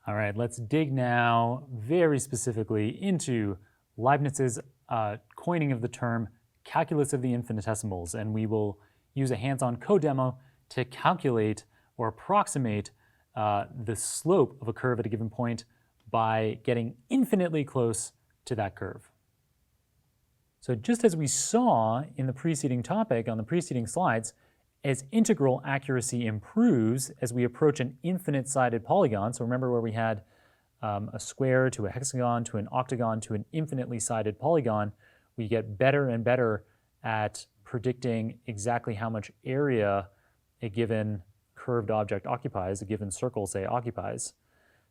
All right, let's dig now very specifically into Leibniz's coining of the term calculus of the infinitesimals, and we will use a hands-on code demo to calculate or approximate the slope of a curve at a given point by getting infinitely close to that curve. So just as we saw in the preceding topic on the preceding slides, as integral accuracy improves as we approach an infinite-sided polygon, so remember where we had a square to a hexagon to an octagon to an infinitely sided polygon, we get better and better at predicting exactly how much area a given curved object occupies, a given circle, say, occupies.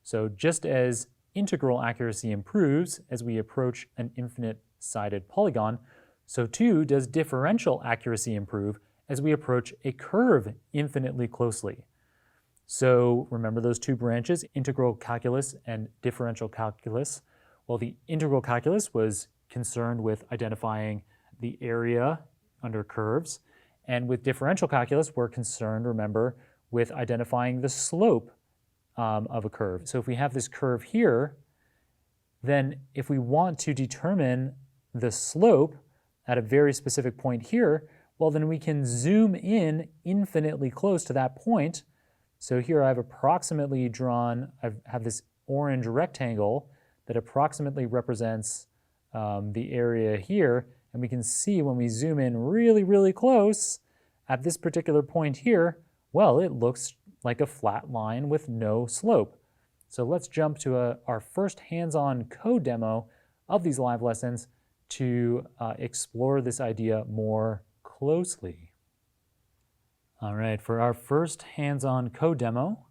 So just as integral accuracy improves as we approach an infinite-sided polygon, so too does differential accuracy improve as we approach a curve infinitely closely. So remember those two branches, integral calculus and differential calculus. Well, the integral calculus was concerned with identifying the area under curves, and with differential calculus, we're concerned, remember, with identifying the slope of a curve. So if we have this curve here, then if we want to determine the slope at a very specific point here, well, then we can zoom in infinitely close to that point. So here I've approximately drawn, I have this orange rectangle that approximately represents the area here. And we can see when we zoom in really, really close at this particular point here, well, it looks like a flat line with no slope. So let's jump to our first hands-on code demo of these live lessons to explore this idea more closely. All right, for our first hands-on code demo,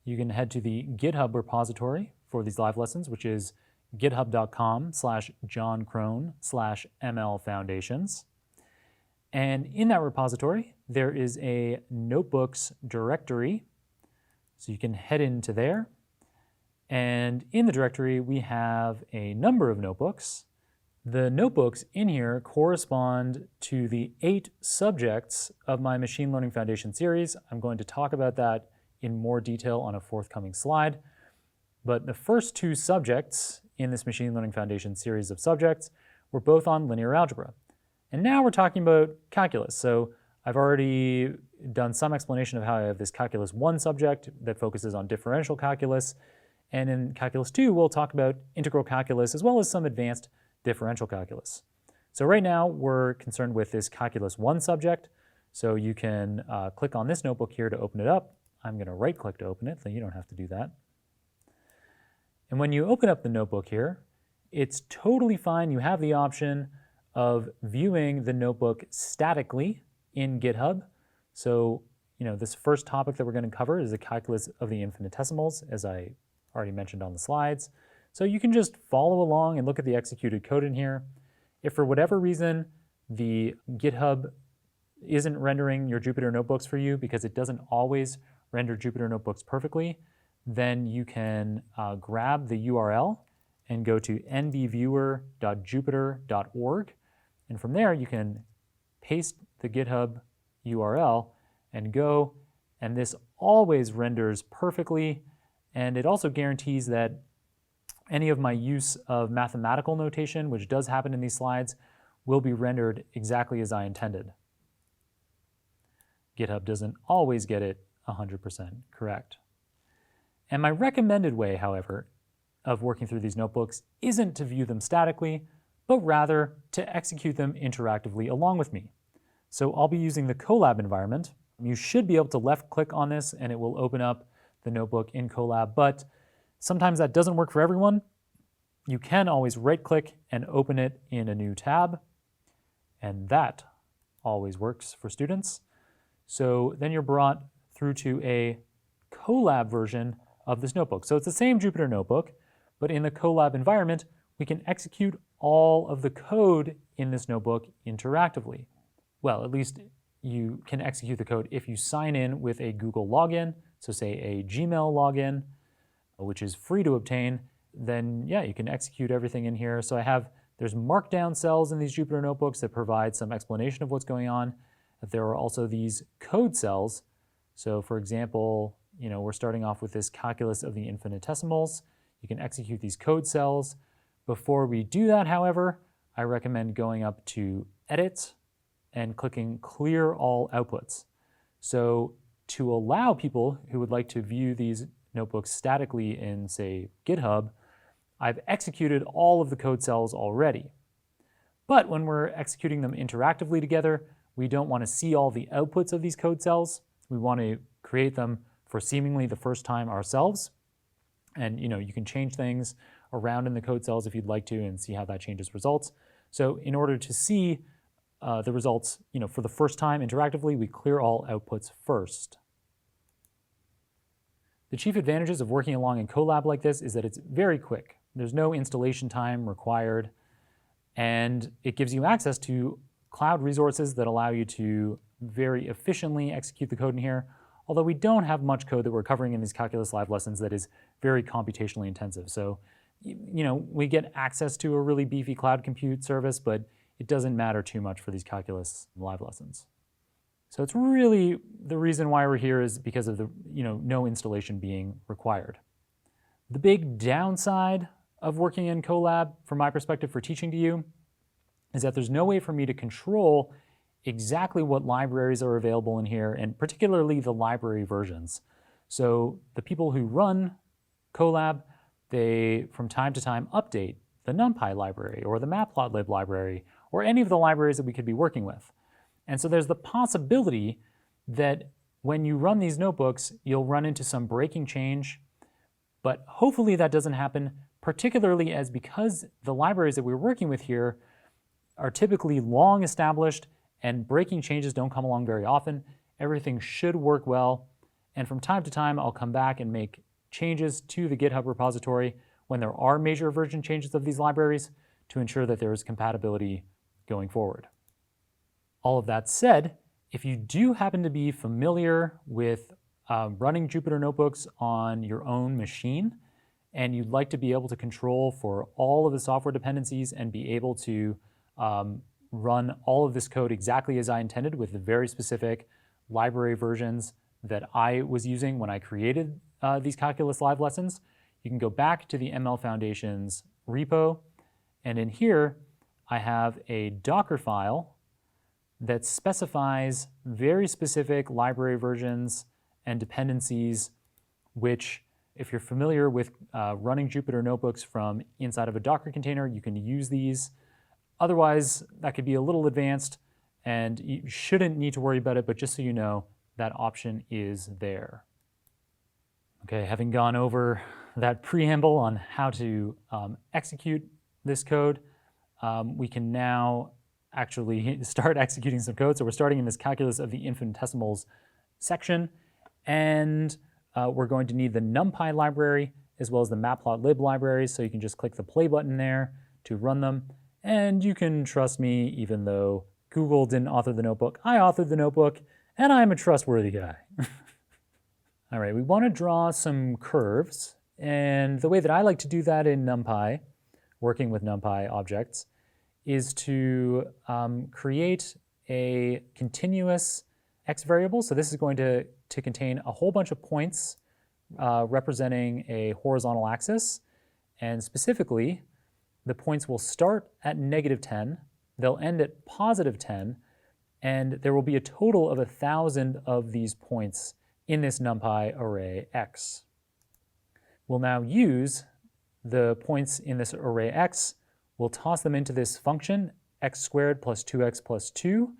you can head to the GitHub repository for these live lessons, which is github.com/johncrone/mlfoundations. And in that repository, there is a notebooks directory. So you can head into there. And in the directory, we have a number of notebooks. The notebooks in here correspond to the 8 subjects of my Machine Learning Foundation series. I'm going to talk about that in more detail on a forthcoming slide. But the first 2 subjects in this Machine Learning Foundation series of subjects were both on linear algebra. And now we're talking about calculus. So I've already done some explanation of how I have this calculus 1 subject that focuses on differential calculus. And in calculus 2, we'll talk about integral calculus as well as some advanced differential calculus. So right now we're concerned with this calculus 1 subject. So you can click on this notebook here to open it up. I'm going to right click to open it, so you don't have to do that. And when you open up the notebook here, it's totally fine. You have the option of viewing the notebook statically in GitHub. So, this first topic that we're going to cover is the calculus of the infinitesimals, as I already mentioned on the slides. So you can just follow along and look at the executed code in here. If for whatever reason the GitHub isn't rendering your Jupyter notebooks for you because it doesn't always render Jupyter notebooks perfectly, then you can grab the URL and go to nvviewer.jupyter.org. And from there, you can paste the GitHub URL and go, and this always renders perfectly. And it also guarantees that any of my use of mathematical notation, which does happen in these slides, will be rendered exactly as I intended. GitHub doesn't always get it 100% correct. And my recommended way, however, of working through these notebooks isn't to view them statically, but rather to execute them interactively along with me. So I'll be using the Colab environment. You should be able to left-click on this and it will open up the notebook in Colab, but sometimes that doesn't work for everyone. You can always right-click and open it in a new tab, and that always works for students. So then you're brought through to a Colab version of this notebook. So it's the same Jupyter notebook, but in the Colab environment, we can execute all of the code in this notebook interactively. Well, at least you can execute the code if you sign in with a Google login, so say a Gmail login, which is free to obtain, then yeah, you can execute everything in here. So there's markdown cells in these Jupyter notebooks that provide some explanation of what's going on. There are also these code cells. So for example, we're starting off with this calculus of the infinitesimals. You can execute these code cells. Before we do that, however, I recommend going up to Edit and clicking Clear All Outputs. So to allow people who would like to view these notebooks statically in, say, GitHub, I've executed all of the code cells already. But when we're executing them interactively together, we don't want to see all the outputs of these code cells. We want to create them for seemingly the first time ourselves. And you can change things around in the code cells if you'd like to and see how that changes results. So in order to see the results for the first time interactively, we clear all outputs first. The chief advantages of working along in Colab like this is that it's very quick. There's no installation time required, and it gives you access to cloud resources that allow you to very efficiently execute the code in here, although we don't have much code that we're covering in these calculus live lessons that is very computationally intensive. So, we get access to a really beefy cloud compute service, but it doesn't matter too much for these calculus live lessons. So it's really the reason why we're here is because of the no installation being required. The big downside of working in Colab, from my perspective for teaching to you, is that there's no way for me to control exactly what libraries are available in here, and particularly the library versions. So the people who run Colab, they from time to time update the NumPy library or the matplotlib library or any of the libraries that we could be working with. And so there's the possibility that when you run these notebooks, you'll run into some breaking change, but hopefully that doesn't happen, particularly as because the libraries that we're working with here are typically long established and breaking changes don't come along very often. Everything should work well. And from time to time, I'll come back and make changes to the GitHub repository when there are major version changes of these libraries to ensure that there is compatibility going forward. All of that said, if you do happen to be familiar with running Jupyter Notebooks on your own machine, and you'd like to be able to control for all of the software dependencies and be able to run all of this code exactly as I intended with the very specific library versions that I was using when I created these calculus live lessons, you can go back to the ML Foundations repo, and in here I have a Docker file that specifies very specific library versions and dependencies, which, if you're familiar with running Jupyter Notebooks from inside of a Docker container, you can use these. Otherwise, that could be a little advanced, and you shouldn't need to worry about it, but just so you know, that option is there. Okay, having gone over that preamble on how to execute this code, we can now actually start executing some code. So we're starting in this calculus of the infinitesimals section, and we're going to need the NumPy library as well as the matplotlib libraries. So you can just click the play button there to run them. And you can trust me, even though Google didn't author the notebook, I authored the notebook, and I'm a trustworthy guy. All right, we want to draw some curves. And the way that I like to do that in NumPy, working with NumPy objects, is to create a continuous x variable. So this is going to contain a whole bunch of points representing a horizontal axis. And specifically, the points will start at -10, they'll end at +10, and there will be a total of 1,000 of these points in this NumPy array x. We'll now use the points in this array x. We'll toss them into this function, x squared plus 2x plus 2,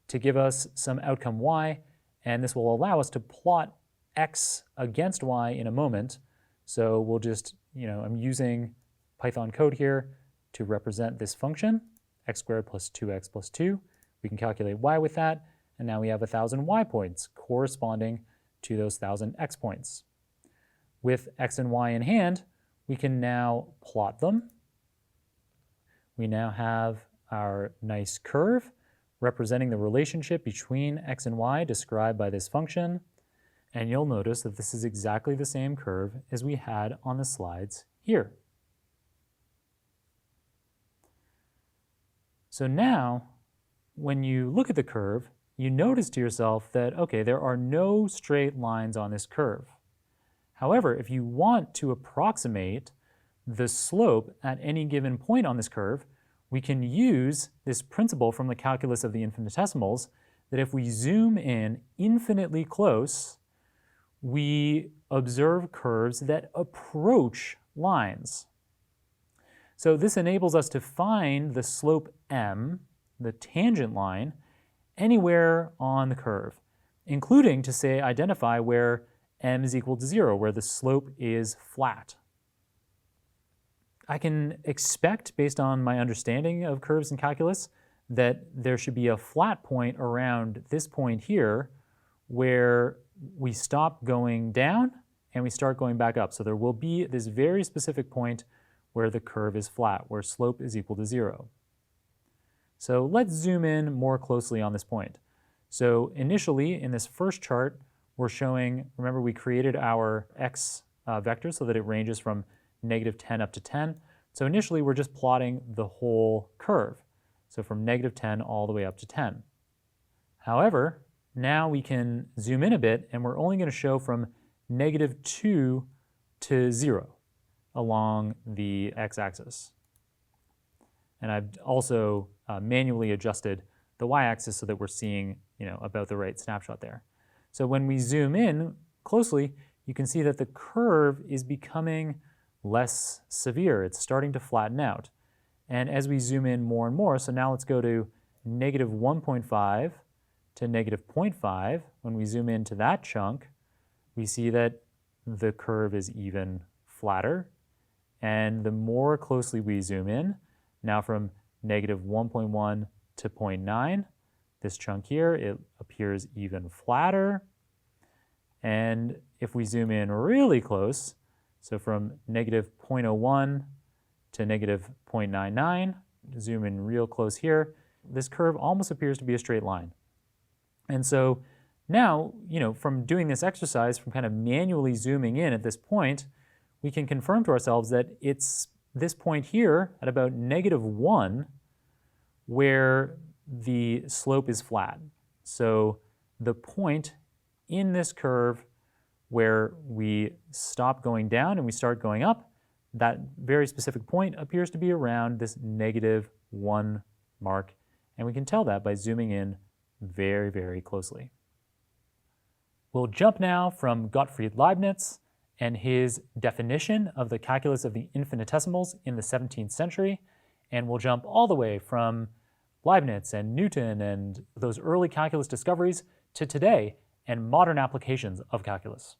to give us some outcome y, and this will allow us to plot x against y in a moment. So we'll just, I'm using Python code here to represent this function, x squared plus 2x plus 2. We can calculate y with that, and now we have 1,000 y points corresponding to those 1,000 x points. With x and y in hand, we can now plot them. We now have our nice curve representing the relationship between x and y described by this function. And you'll notice that this is exactly the same curve as we had on the slides here. So now, when you look at the curve, you notice to yourself that, okay, there are no straight lines on this curve. However, if you want to approximate the slope at any given point on this curve, we can use this principle from the calculus of the infinitesimals that if we zoom in infinitely close, we observe curves that approach lines. So this enables us to find the slope m, the tangent line, anywhere on the curve, including to say identify where m is equal to 0, where the slope is flat. I can expect, based on my understanding of curves in calculus, that there should be a flat point around this point here where we stop going down and we start going back up. So there will be this very specific point where the curve is flat, where slope is equal to 0. So let's zoom in more closely on this point. So initially, in this first chart, we're showing, remember we created our x vector so that it ranges from -10 up to 10. So initially, we're just plotting the whole curve. So from -10 all the way up to 10. However, now we can zoom in a bit, and we're only going to show from -2 to 0 along the x-axis. And I've also manually adjusted the y-axis so that we're seeing, about the right snapshot there. So when we zoom in closely, you can see that the curve is becoming less severe. It's starting to flatten out. And as we zoom in more and more, so now let's go to -1.5 to -0.5. When we zoom into that chunk, we see that the curve is even flatter. And the more closely we zoom in, now from -1.1 to 0.9, this chunk here, it appears even flatter. And if we zoom in really close, so from -0.01 to -0.99, zoom in real close here, this curve almost appears to be a straight line. And so now, from doing this exercise, from kind of manually zooming in at this point, we can confirm to ourselves that it's this point here at about -1 where the slope is flat. So the point in this curve where we stop going down and we start going up, that very specific point appears to be around this -1 mark, and we can tell that by zooming in very, very closely. We'll jump now from Gottfried Leibniz and his definition of the calculus of the infinitesimals in the 17th century, and we'll jump all the way from Leibniz and Newton and those early calculus discoveries to today and modern applications of calculus.